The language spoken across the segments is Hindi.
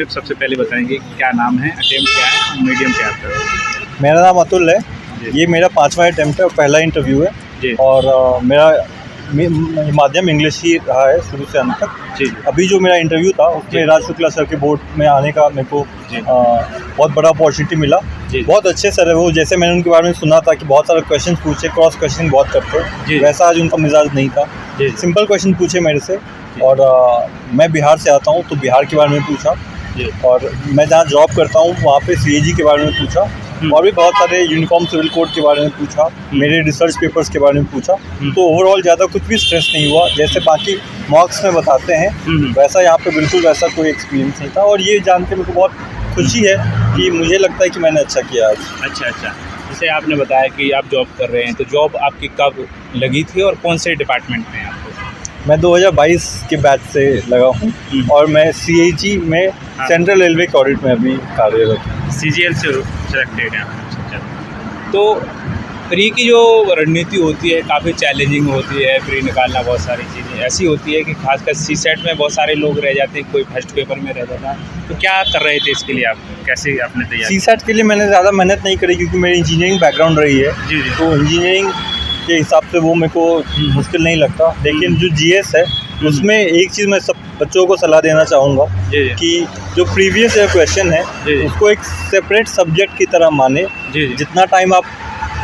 सबसे पहले बताएंगे कि क्या नाम है, अटेम्प्ट क्या है और मीडियम क्या आता है? मेरा नाम अतुल है। जी। ये मेरा 5वां अटेम्प्ट है और पहला इंटरव्यू है। जी। और मेरा माध्यम इंग्लिश ही रहा है शुरू से अंत तक। जी। अभी जो मेरा इंटरव्यू था उसमें जी। राज शुक्ला सर के बोर्ड में आने का मेरे को जी। बहुत बड़ा अपॉर्चुनिटी मिला। जी। बहुत अच्छे सर है वो, जैसे मैंने उनके बारे में सुना था कि बहुत सारे क्वेश्चन पूछे, क्रॉस क्वेश्चनिंग बहुत करते जी। हैं, वैसा आज उनका मिजाज नहीं था। जी। सिंपल क्वेश्चन पूछे मेरे से। जी। और मैं बिहार से आता हूँ तो बिहार के बारे में पूछा। जी। और मैं जहाँ जॉब करता हूँ वहाँ पे सीएजी के बारे में पूछा। और भी बहुत सारे यूनिफॉर्म सिविल कोड के बारे में पूछा, मेरे रिसर्च पेपर्स के बारे में पूछा। तो ओवरऑल ज़्यादा कुछ भी स्ट्रेस नहीं हुआ, जैसे बाकी मॉक्स में बताते हैं वैसा यहाँ पे बिल्कुल वैसा कोई एक्सपीरियंस नहीं था। और ये जान के मेरे को बहुत खुशी है कि मुझे लगता है कि मैंने अच्छा किया आज। अच्छा। जैसे आपने बताया कि आप जॉब कर रहे हैं, तो जॉब आपकी कब लगी थी और कौन से डिपार्टमेंट में आपको? मैं 2022 के बैच से लगा हूँ और मैं सीएजी में सेंट्रल रेलवे के ऑडिट में अभी कार्यरत हूँ। सीजीएल से सेलेक्टेड है। अच्छा। तो प्री की जो रणनीति होती है काफ़ी चैलेंजिंग होती है। प्री निकालना बहुत सारी चीज़ें ऐसी होती है कि खासकर सीसेट में बहुत सारे लोग रह जाते हैं, कोई फर्स्ट पेपर में रह जाता है। तो क्या कर रहे थे इसके लिए आप, कैसे आपने तैयारी? सीसेट के लिए मैंने ज़्यादा मेहनत नहीं करी क्योंकि मेरी इंजीनियरिंग बैकग्राउंड रही है। जी। तो इंजीनियरिंग के हिसाब से वो मेरे को मुश्किल नहीं लगता। लेकिन जो जीएस है उसमें एक चीज़ मैं सब बच्चों को सलाह देना चाहूँगा कि जो प्रीवियस ईयर क्वेश्चन है उसको एक सेपरेट सब्जेक्ट की तरह माने। जितना टाइम आप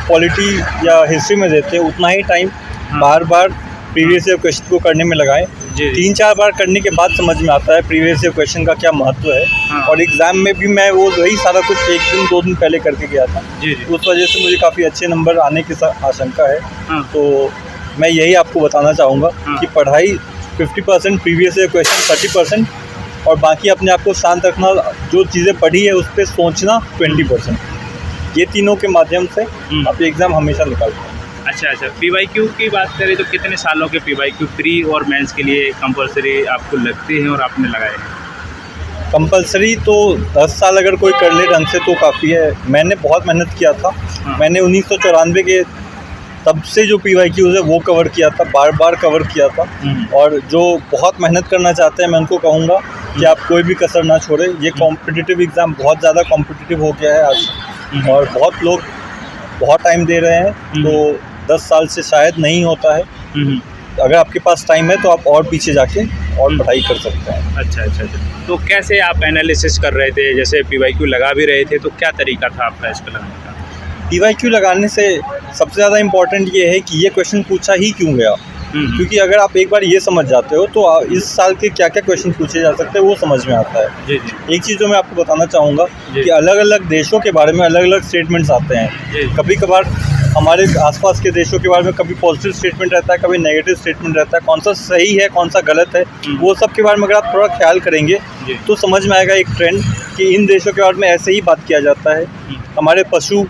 पॉलिटी या हिस्ट्री में देते हैं उतना ही टाइम बार बार प्रीवियस ईयर क्वेश्चन को करने में लगाएं। 3-4 बार करने के बाद समझ में आता है प्रीवियस ईयर क्वेश्चन का क्या महत्व है। और एग्ज़ाम में भी मैं वो वही सारा कुछ 1 दिन 2 दिन पहले करके गया था। उस वजह से मुझे काफ़ी अच्छे नंबर आने की आशंका है। तो मैं यही आपको बताना चाहूँगा कि पढ़ाई 50%, प्रीवियस ईयर क्वेश्चन 30% और बाकी अपने आप को शांत रखना, जो चीज़ें पढ़ी है उस पर सोचना 20%। ये तीनों के माध्यम से आप एग्ज़ाम हमेशा निकालते हैं। अच्छा। पीवाईक्यू की बात करें तो कितने सालों के पीवाईक्यू प्री और मेंस के लिए कंपलसरी आपको लगते हैं और आपने लगाए हैं? कंपलसरी तो 10 साल अगर कोई कर ले ढंग से तो काफ़ी है। मैंने बहुत मेहनत किया था। मैंने 1994 के तब से जो पीवाईक्यूज़ है वो कवर किया था, बार कवर किया था। और जो बहुत मेहनत करना चाहते हैं मैं उनको कहूँगा कि आप कोई भी कसर ना छोड़ें। ये कॉम्पिटिटिव एग्ज़ाम बहुत ज़्यादा कॉम्पिटिटिव हो गया है आज और बहुत लोग बहुत टाइम दे रहे हैं। तो 10 साल से शायद नहीं होता है। अगर आपके पास टाइम है तो आप और पीछे जाके और पढ़ाई कर सकते हैं। अच्छा। तो कैसे आप एनालिसिस कर रहे थे? जैसे पीवाईक्यू लगा भी रहे थे तो क्या तरीका था आपका इसको लगाने का? पीवाईक्यू लगाने से सबसे ज़्यादा इम्पोर्टेंट ये है कि ये क्वेश्चन पूछा ही क्यों गया। क्योंकि अगर आप एक बार ये समझ जाते हो तो इस साल के क्या क्या क्वेश्चन पूछे जा सकते हैं वो समझ में आता है। एक चीज़ जो मैं आपको बताना चाहूँगा कि अलग अलग देशों के बारे में अलग अलग स्टेटमेंट्स आते हैं। कभी कभार हमारे आसपास के देशों के बारे में कभी पॉजिटिव स्टेटमेंट रहता है, कभी नेगेटिव स्टेटमेंट रहता है। कौन सा सही है, कौन सा गलत है, वो सब के बारे में अगर आप थोड़ा ख्याल करेंगे तो समझ में आएगा एक ट्रेंड कि इन देशों के बारे में ऐसे ही बात किया जाता है। हमारे पशु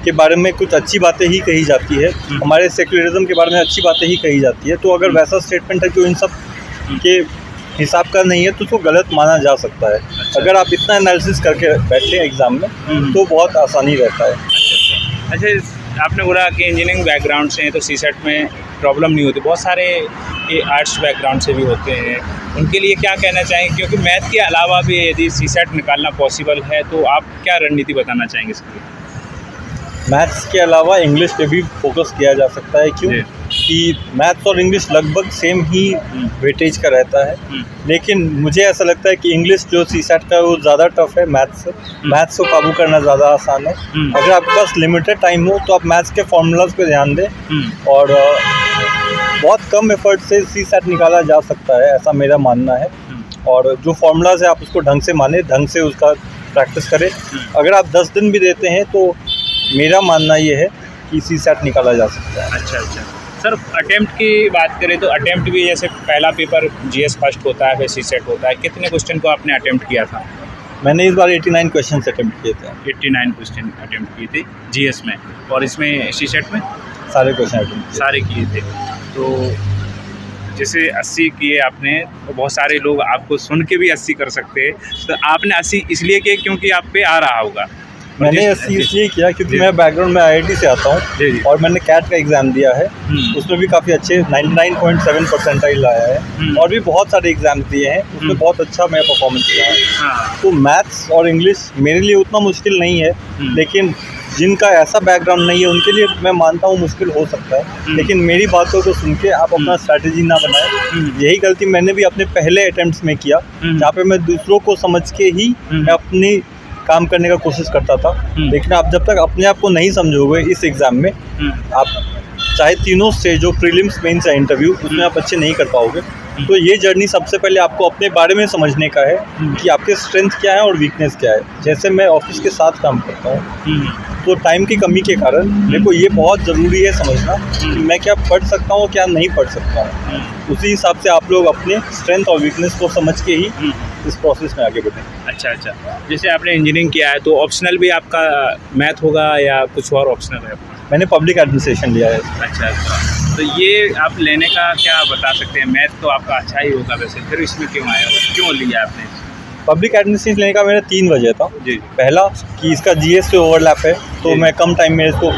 के बारे में कुछ अच्छी बातें ही कही जाती है, हमारे सेक्युलरिज्म के बारे में अच्छी बातें ही कही जाती है। तो अगर वैसा स्टेटमेंट है जो इन सब के हिसाब का नहीं है तो उसको गलत माना जा सकता है। अगर आप इतना एनालिसिस करके बैठे हैं एग्ज़ाम में तो बहुत आसानी रहता है। अच्छा, आपने बोला कि इंजीनियरिंग बैकग्राउंड से हैं तो सीसेट में प्रॉब्लम नहीं होती। बहुत सारे ये आर्ट्स बैकग्राउंड से भी होते हैं, उनके लिए क्या कहना चाहेंगे? क्योंकि मैथ के अलावा भी यदि सीसेट निकालना पॉसिबल है तो आप क्या रणनीति बताना चाहेंगे इसके लिए? मैथ्स के अलावा इंग्लिश पे भी फोकस किया जा सकता है। क्यों कि मैथ्स और इंग्लिश लगभग सेम ही वेटेज का रहता है। लेकिन मुझे ऐसा लगता है कि इंग्लिश जो सीसेट का है वो ज़्यादा टफ है मैथ्स से। मैथ्स को काबू करना ज़्यादा आसान है। अगर आपके पास लिमिटेड टाइम हो तो आप मैथ्स के फॉर्मूलाज पे ध्यान दें और बहुत कम एफर्ट से सीसेट निकाला जा सकता है, ऐसा मेरा मानना है। और जो फार्मूलाज है आप उसको ढंग से माने, ढंग से उसका प्रैक्टिस करें। अगर आप 10 दिन भी देते हैं तो मेरा मानना ये है कि सीसेट निकाला जा सकता है। अच्छा। सर, अटेम्प्ट की बात करें तो अटेम्प्ट भी जैसे पहला पेपर जीएस फर्स्ट होता है, फिर सीसेट होता है। कितने क्वेश्चन को आपने अटेम्प्ट किया था? मैंने इस बार 89 क्वेश्चन अटेम्प्ट किए थे। 89 क्वेश्चन अटेम्प्ट किए थे जीएस में, और इसमें सीसेट में सारे क्वेश्चन अटेम्प्ट सारे किए थे। तो जैसे 80 किए आपने, तो बहुत सारे लोग आपको सुन के भी 80 कर सकते हैं। तो आपने 80 इसलिए किए क्योंकि आप पे आ रहा होगा। मैंने इसलिए किया क्योंकि मैं बैकग्राउंड में IIT से आता हूँ और मैंने कैट का एग्ज़ाम दिया है, उसमें भी काफ़ी अच्छे 99.7 परसेंटाइल आया है और भी बहुत सारे एग्ज़ाम दिए हैं, उसमें बहुत अच्छा मेरा परफॉर्मेंस रहा है। तो मैथ्स और इंग्लिश मेरे लिए उतना मुश्किल नहीं है, लेकिन जिनका ऐसा बैकग्राउंड नहीं है उनके लिए मैं मानता हूँ मुश्किल हो सकता है। लेकिन मेरी बातों को सुन के आप अपना स्ट्रैटेजी ना बनाएं। यही गलती मैंने भी अपने पहले अटेम्प्ट्स में किया, जहाँ पे मैं दूसरों को समझ के ही मैं अपनी काम करने का कोशिश करता था। लेकिन आप जब तक अपने आप को नहीं समझोगे इस एग्ज़ाम में, आप चाहे तीनों स्टेज जो प्रीलिम्स, मेंस या इंटरव्यू, उसमें आप अच्छे नहीं कर पाओगे। तो ये जर्नी सबसे पहले आपको अपने बारे में समझने का है कि आपके स्ट्रेंथ क्या है और वीकनेस क्या है। जैसे मैं ऑफिस के साथ काम करता हूँ, तो टाइम की कमी के कारण मेरे को ये बहुत ज़रूरी है समझना कि मैं क्या पढ़ सकता हूँ, क्या नहीं पढ़ सकता हूँ। उसी हिसाब से आप लोग अपने स्ट्रेंथ और वीकनेस को समझ के ही इस प्रोसेस में आगे बढ़ें। अच्छा, जैसे आपने इंजीनियरिंग किया है तो ऑप्शनल भी आपका मैथ होगा या कुछ और ऑप्शनल है? मैंने पब्लिक एडमिनिस्ट्रेशन लिया है। अच्छा, तो ये आप लेने का क्या बता सकते हैं? मैथ तो आपका अच्छा ही होगा वैसे, फिर इसमें क्यों आया, क्यों लिया आपने? पब्लिक एडमिनिस्ट्रेशन लेने का मेरा 3 वजह था जी। पहला कि इसका GS से ओवरलैप है, तो मैं कम टाइम में इसको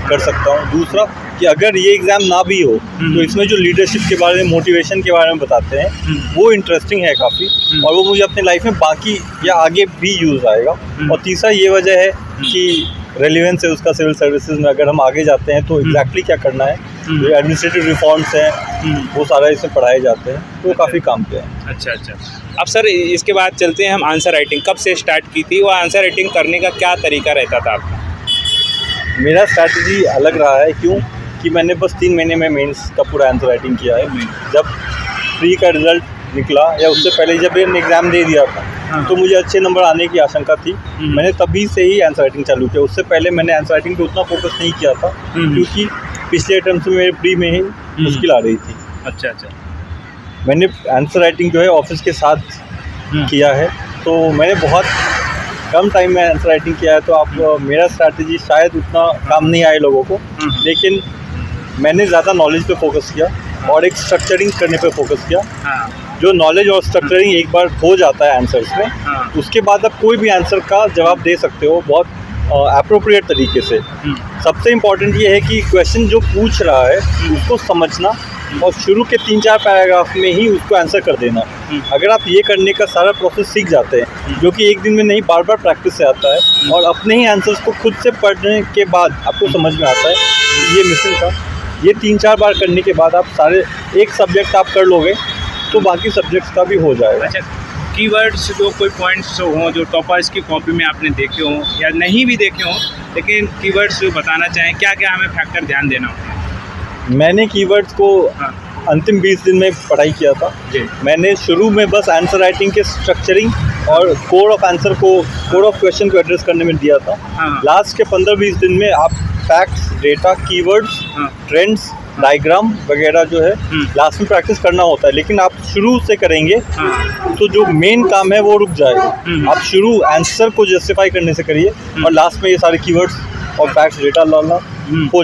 कर सकता हूँ। दूसरा कि अगर ये एग्ज़ाम ना भी हो तो इसमें जो लीडरशिप के बारे में, मोटिवेशन के बारे में बताते हैं, वो इंटरेस्टिंग है काफ़ी, और वो मुझे अपने लाइफ में बाकी या आगे भी यूज़ आएगा। और तीसरा ये वजह है कि रेलिवेंस है उसका सिविल सर्विसेज में, अगर हम आगे जाते हैं तो एग्जैक्टली क्या करना है, जो एडमिनिस्ट्रेटिव रिफॉर्म्स हैं वो सारा इसमें पढ़ाए जाते हैं, तो काफ़ी काम पे है। अच्छा। अब सर इसके बाद चलते हैं हम आंसर राइटिंग। कब से स्टार्ट की थी और आंसर राइटिंग करने का क्या तरीका रहता था आपका? मेरा स्ट्रैटेजी अलग रहा है, क्यों कि मैंने बस 3 महीने में मेंस का पूरा आंसर राइटिंग किया है। जब प्री का रिजल्ट निकला या उससे पहले जब मैंने एग्ज़ाम दे दिया था, तो मुझे अच्छे नंबर आने की आशंका थी। मैंने तभी से ही आंसर राइटिंग चालू किया। उससे पहले मैंने आंसर राइटिंग पे उतना फोकस नहीं किया था, क्योंकि पिछले अटेम्प्ट में मेरे प्री में ही मुश्किल आ रही थी। अच्छा। मैंने आंसर राइटिंग जो है ऑफिस के साथ किया है, तो मैंने बहुत कम टाइम में आंसर राइटिंग किया है। तो आप मेरा स्ट्रैटेजी शायद उतना काम नहीं आए लोगों को, लेकिन मैंने ज़्यादा नॉलेज पे फोकस किया और एक स्ट्रक्चरिंग करने पे फोकस किया। जो नॉलेज और स्ट्रक्चरिंग एक बार हो जाता है आंसर्स में, उसके बाद आप कोई भी आंसर का जवाब दे सकते हो बहुत अप्रोप्रिएट तरीके से। सबसे इम्पॉर्टेंट ये है कि क्वेश्चन जो पूछ रहा है उसको समझना और शुरू के 3-4 पैराग्राफ में ही उसको आंसर कर देना। अगर आप ये करने का सारा प्रोसेस सीख जाते हैं, जो कि एक दिन में नहीं, बार बार प्रैक्टिस से आता है, और अपने ही आंसर्स को खुद से पढ़ने के बाद आपको समझ में आता है ये मिसिंग था। ये 3-4 बार करने के बाद आप सारे एक सब्जेक्ट आप कर लोगे तो बाकी सब्जेक्ट्स का भी हो जाएगा। अच्छा, कीवर्ड्स जो कोई पॉइंट्स हों जो टॉपर्स की कॉपी में आपने देखे हों या नहीं भी देखे हों, लेकिन कीवर्ड्स जो बताना चाहें, क्या हमें फैक्टर ध्यान देना होता है? मैंने कीवर्ड्स को अंतिम 20 दिन में पढ़ाई किया था। मैंने शुरू में बस आंसर राइटिंग के स्ट्रक्चरिंग और कोड ऑफ क्वेश्चन को एड्रेस करने में दिया था। लास्ट के 15-20 दिन में आप facts, data, keywords, trends, diagram वगैरह जो है लास्ट में प्रैक्टिस करना होता है। लेकिन आप शुरू से करेंगे तो जो मेन काम है वो रुक जाएगा। आप शुरू आंसर को जस्टिफाई करने से करिए और लास्ट में ये सारे कीवर्ड्स और फैक्ट्स, डेटा डालना हो